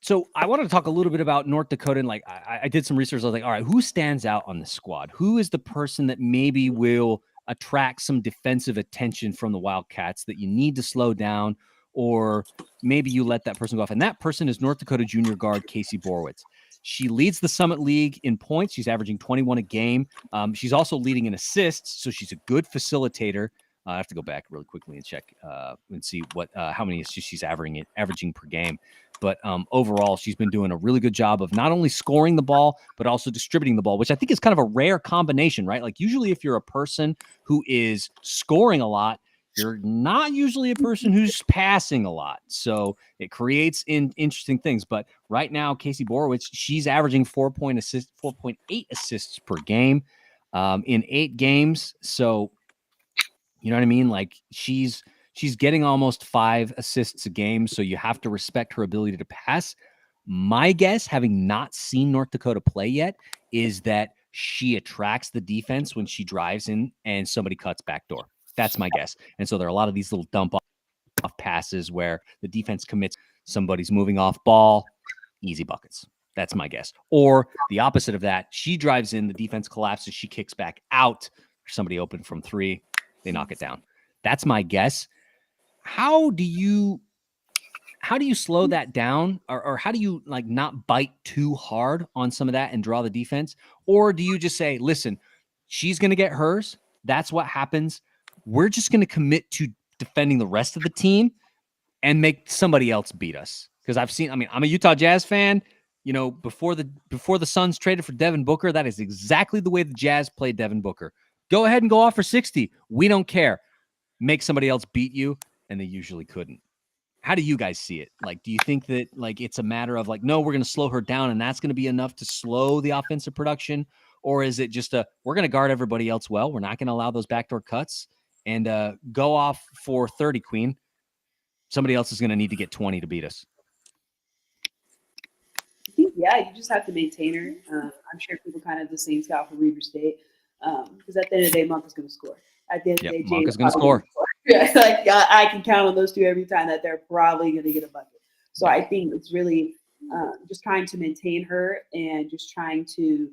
So I wanted to talk a little bit about North Dakota. And I did some research. I was like, all right, who stands out on the squad? Who is the person that maybe will attract some defensive attention from the Wildcats that you need to slow down? Or maybe you let that person go off. And that person is North Dakota junior guard Casey Borowitz. She leads the Summit League in points. She's averaging 21 a game. She's also leading in assists, so she's a good facilitator. I have to go back really quickly and check and see how many assists she's averaging per game. But overall, she's been doing a really good job of not only scoring the ball, but also distributing the ball, which I think is kind of a rare combination, right? Like usually if you're a person who is scoring a lot, you're not usually a person who's passing a lot. So it creates interesting things. But right now, Casey Borowitz, she's averaging 4.8 assists per game in 8 games. So, you know what I mean? Like she's getting almost 5 assists a game. So you have to respect her ability to pass. My guess, having not seen North Dakota play yet, is that she attracts the defense when she drives in and somebody cuts backdoor. That's my guess. And so there are a lot of these little dump off passes where the defense commits, somebody's moving off ball, easy buckets. That's my guess. Or the opposite of that, she drives in, the defense collapses, she kicks back out, somebody open from 3, they knock it down. That's my guess. How do you slow that down? Or how do you not bite too hard on some of that and draw the defense? Or do you just say, listen, she's going to get hers. That's what happens. We're just going to commit to defending the rest of the team and make somebody else beat us. Because I'm a Utah Jazz fan. Before the Suns traded for Devin Booker, that is exactly the way the Jazz played Devin Booker. Go ahead and go off for 60. We don't care. Make somebody else beat you, and they usually couldn't. How do you guys see it? Like, do you think that like it's a matter of like, no, we're going to slow her down, and that's going to be enough to slow the offensive production? Or is it just we're going to guard everybody else well. We're not going to allow those backdoor cuts and go off for 30, Queen. Somebody else is going to need to get 20 to beat us. I think, yeah, you just have to maintain her. I'm sure people kind of the same scout for Weber State because at the end of the day, Monk is going to score. At the end of the day, Monk is going to score. Yeah, like I can count on those two every time that they're probably going to get a bucket. So I think it's really just trying to maintain her and just trying to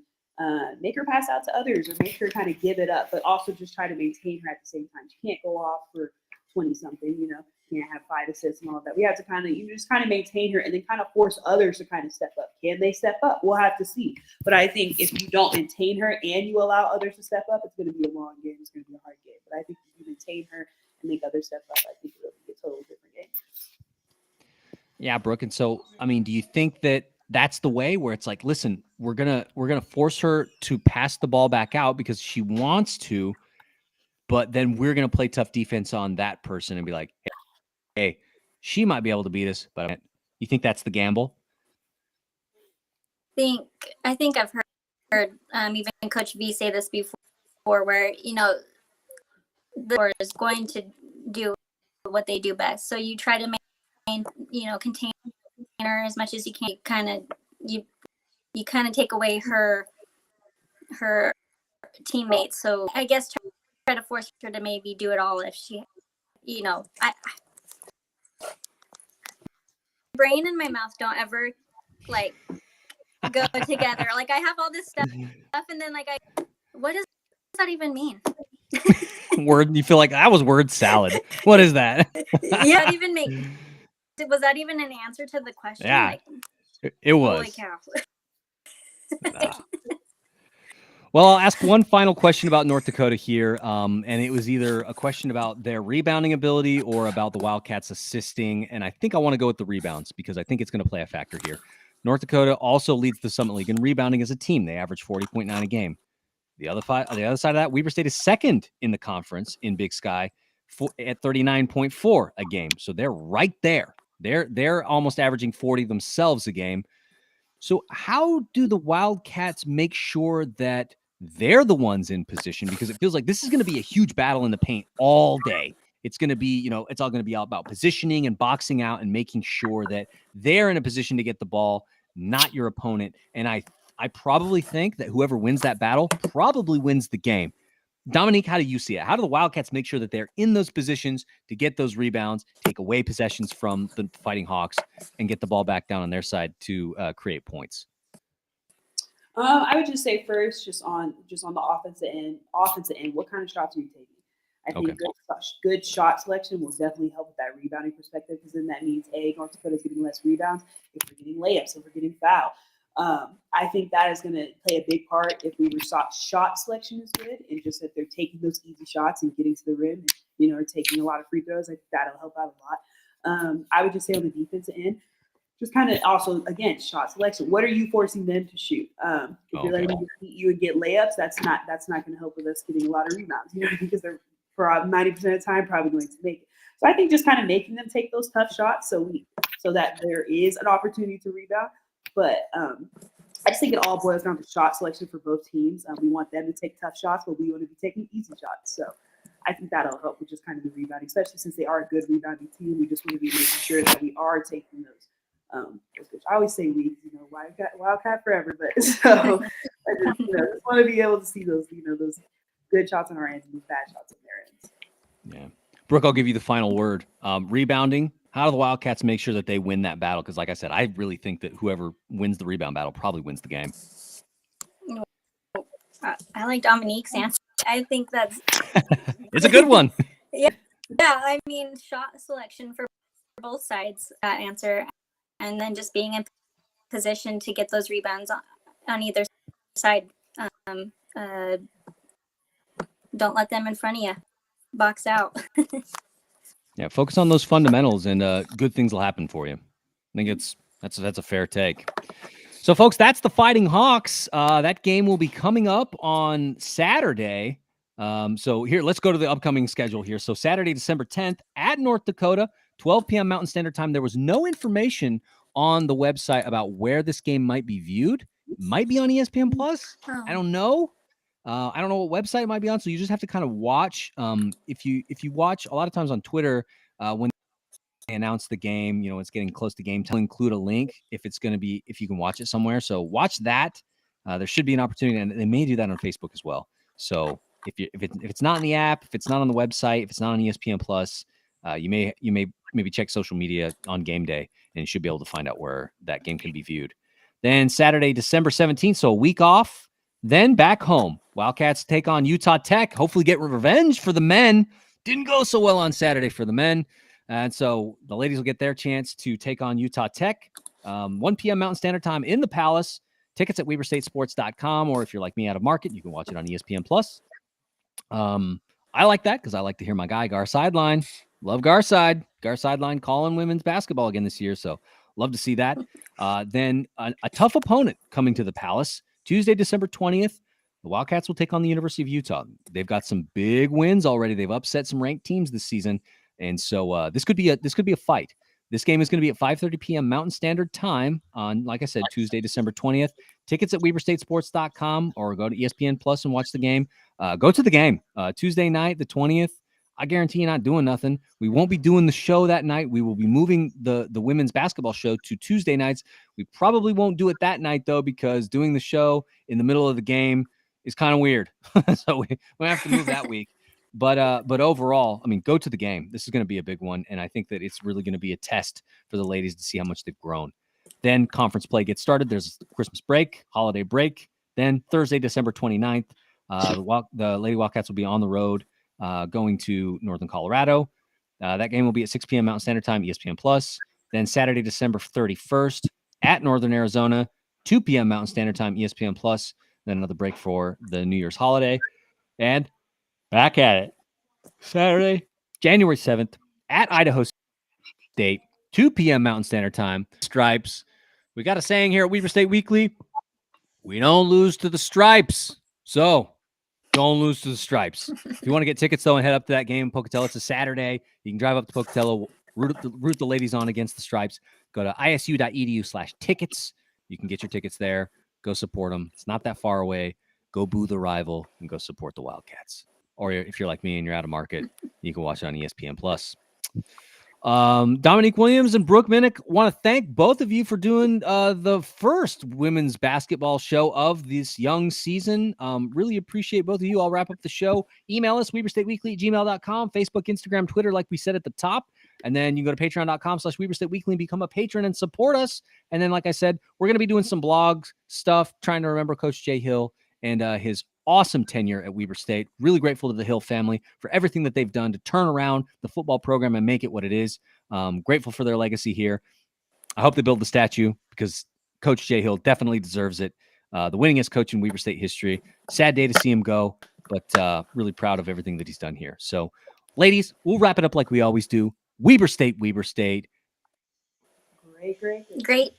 make her pass out to others or make her kind of give it up, but also just try to maintain her at the same time. She can't go off for 20-something, you know, can't have 5 assists and all of that. We have to just kind of maintain her and then kind of force others to kind of step up. Can they step up? We'll have to see. But I think if you don't maintain her and you allow others to step up, it's going to be a long game. It's going to be a hard game. But I think if you maintain her and make others step up, I think it'll be a totally different game. Yeah, Brooke. And so, I mean, do you think that that's the way where it's like, listen, we're gonna force her to pass the ball back out because she wants to, but then we're gonna play tough defense on that person and be like, hey, she might be able to beat us, but you think that's the gamble? I think I've heard even Coach V say this before, where you know the scorer is going to do what they do best. So you try to contain her as much as you can. You kind of take away her teammates. So I guess try to force her to maybe do it all if she, brain and my mouth don't ever like go together. Like I have all this stuff and then what does that even mean? You feel like that was word salad. What is that? Yeah, was that even an answer to the question? Yeah, it was. Holy cow. Well, I'll ask one final question about North Dakota here, and it was either a question about their rebounding ability or about the Wildcats assisting, and I think I want to go with the rebounds because I think it's going to play a factor here. North Dakota also leads the Summit League in rebounding as a team. They average 40.9 a game. The other side of that, Weber State is second in the conference in Big Sky at 39.4 a game. So they're right there. They're almost averaging 40 themselves a game. So how do the Wildcats make sure that they're the ones in position? Because it feels like this is going to be a huge battle in the paint all day. It's going to be, it's all going to be all about positioning and boxing out and making sure that they're in a position to get the ball, not your opponent. And I probably think that whoever wins that battle probably wins the game. Dominique, how do you see it? How do the Wildcats make sure that they're in those positions to get those rebounds, take away possessions from the Fighting Hawks, and get the ball back down on their side to create points? I would just say first, just on the offensive end, what kind of shots are you taking? I think good shot selection will definitely help with that rebounding perspective because then that means North Dakota is getting less rebounds if we're getting layups, if we're getting foul. I think that is going to play a big part if Weber's shot selection is good and just that they're taking those easy shots and getting to the rim and, or taking a lot of free throws. I think that'll help out a lot. I would just say on the defensive end, just kind of also, again, shot selection. What are you forcing them to shoot? If you're letting them beat you and get layups, that's not going to help with us getting a lot of rebounds, because they're for 90% of the time probably going to make it. So I think just kind of making them take those tough shots so that there is an opportunity to rebound. But I just think it all boils down to shot selection for both teams. We want them to take tough shots, but we want to be taking easy shots. So I think that'll help with just kind of the rebounding, especially since they are a good rebounding team. We just want to be making sure that we are taking those. I always say we, Wildcat forever, but so I just want to be able to see those, those good shots on our end and those bad shots on their ends. Yeah. Brooke, I'll give you the final word. Rebounding. How do the Wildcats make sure that they win that battle? Because like I said, I really think that whoever wins the rebound battle probably wins the game. I like Dominique's answer. I think that's it's a good one. Yeah. I mean, shot selection for both sides, that answer, and then just being in position to get those rebounds on either side. Don't let them in front of you. Box out. Yeah, focus on those fundamentals, and good things will happen for you. I think that's a fair take. So, folks, that's the Fighting Hawks. That game will be coming up on Saturday. So here, let's go to the upcoming schedule here. So Saturday, December 10th at North Dakota, 12 p.m. Mountain Standard Time. There was no information on the website about where this game might be viewed. Might be on ESPN Plus. I don't know. I don't know what website it might be on. So you just have to kind of watch. If you watch a lot of times on Twitter, when they announce the game, it's getting close to game time, include a link if you can watch it somewhere. So watch that. There should be an opportunity, and they may do that on Facebook as well. So if it's not in the app, if it's not on the website, if it's not on ESPN Plus, you may maybe check social media on game day, and you should be able to find out where that game can be viewed. Then Saturday, December 17th, so a week off. Then back home, Wildcats take on Utah Tech. Hopefully get revenge for the men. Didn't go so well on Saturday for the men. And so the ladies will get their chance to take on Utah Tech. 1 p.m. Mountain Standard Time in the Palace. Tickets at WeberStateSports.com, or if you're like me out of market, you can watch it on ESPN Plus. I like that because I like to hear my guy Gar Sideline. Love Gar Sideline calling women's basketball again this year. So love to see that. Then a tough opponent coming to the Palace. Tuesday, December 20th. The Wildcats will take on the University of Utah. They've got some big wins already. They've upset some ranked teams this season. And so this could be a fight. This game is going to be at 5:30 p.m. Mountain Standard Time on, like I said, Tuesday, December 20th. Tickets at WeberStateSports.com, or go to ESPN Plus and watch the game. Go to the game Tuesday night, the 20th. I guarantee you're not doing nothing. We won't be doing the show that night. We will be moving the women's basketball show to Tuesday nights. We probably won't do it that night, though, because doing the show in the middle of the game is kind of weird. So we have to move that week. But overall, I mean, go to the game. This is going to be a big one, and I think that it's really going to be a test for the ladies to see how much they've grown. Then conference play gets started. There's Christmas break, holiday break. Then Thursday, December 29th, the Lady Wildcats will be on the road going to Northern Colorado. That game will be at 6 p.m. Mountain Standard Time, ESPN Plus. Then Saturday, December 31st at Northern Arizona, 2 p.m. Mountain Standard Time, ESPN Plus. Then another break for the New Year's holiday. And back at it. Saturday, January 7th at Idaho State, 2 p.m. Mountain Standard Time. Stripes. We got a saying here at Weber State Weekly. We don't lose to the Stripes. So don't lose to the Stripes. If you want to get tickets, though, and head up to that game in Pocatello, it's a Saturday. You can drive up to Pocatello, root the ladies on against the Stripes. Go to isu.edu/tickets. You can get your tickets there. Go support them. It's not that far away. Go boo the rival and go support the Wildcats. Or if you're like me and you're out of market, you can watch it on ESPN Plus. Dominique Williams and Brooke Minnoch want to thank both of you for doing the first women's basketball show of this young season. Really appreciate both of you. I'll wrap up the show. Email us, WeberStateWeekly@gmail.com, Facebook, Instagram, Twitter, like we said at the top. And then you can go to patreon.com/WeberStateWeekly and become a patron and support us. And then, like I said, we're going to be doing some blog stuff, trying to remember Coach Jay Hill and his awesome tenure at Weber State. Really grateful to the Hill family for everything that they've done to turn around the football program and make it what it is. Grateful for their legacy here. I hope they build the statue because Coach Jay Hill definitely deserves it. The winningest coach in Weber State history. Sad day to see him go, but really proud of everything that he's done here. So, ladies, we'll wrap it up like we always do. Weber State, Weber State. Great. Great.